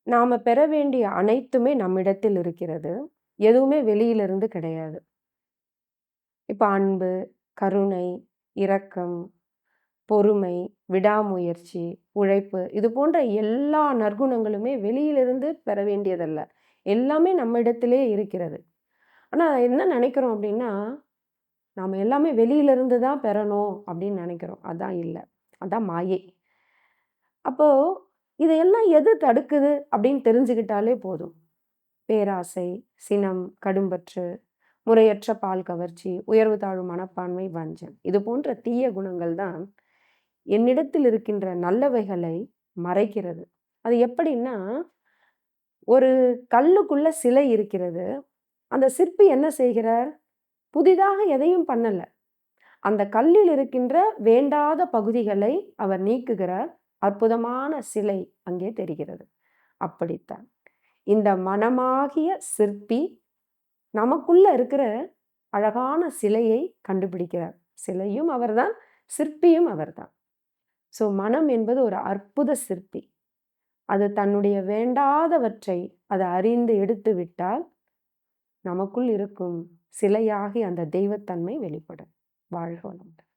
நாம பெற வேண்டிய அனைத்துமே நம்மிடத்தில் இருக்கிறது. எதுவுமே வெளியிலிருந்து கிடையாது. இப்ப அன்பு, கருணை, இரக்கம், பொறுமை, விடாமுயற்சி, உழைப்பு இது போன்ற எல்லா நற்குணங்களுமே வெளியிலிருந்து பெற வேண்டியதல்ல. எல்லாமே நம்மிடத்திலே இருக்கிறது. ஆனா என்ன நெனைக்கிறோம் அப்டின்னா, நாம எல்லாமே வெளியிலிருந்து தான் பெறணும் அப்டின்னு நெனைக்கிறோம். அதான் இல்ல. அதான் மாயை. அப்போ இதையெல்லாம் எது தடுக்குது அப்டின்னு தெரிஞ்சுக்கிட்டாலே போதும். பேராசை, சினம், கடும்பற்று, முறையற்ற பால் கவர்ச்சி, உயர்வு தாழ்வு மனப்பான்மை, வஞ்சம். இது போன்ற தீய குணங்கள் தான் என்னிடத்தில் இருக்கின்ற நல்லவைகளை மறைக்கிறது. அது எப்படின்னா, ஒரு கல்லுக்குள்ள சிலை இருக்கிறது. அந்த சிற்பி என்ன செய்கிறார்? புதிதாக எதையும் பண்ணல. அந்த கல்லில் இருக்கின்ற வேண்டாத பகுதிகளை அவர் நீக்குகிறார். அற்புதமான சிலை அங்கே தெரிகிறது. அப்படித்தான். இந்த மனமாகிய சிற்பி நமக்குள்ள இருக்கிற அழகான சிலையை கண்டுபிடிக்கிறார். சிலையும் அவர்தான், சிற்பியும் அவர்தான். ஸோ மனம் என்பது ஒரு அற்புத சிற்பி. அது தன்னுடைய வேண்டாதவற்றை அது அறிந்து எடுத்து விட்டால், நமக்குள் இருக்கும் சிலையாகி அந்த தெய்வத்தன்மை வெளிப்படும். வாழ்க வளமுடன்.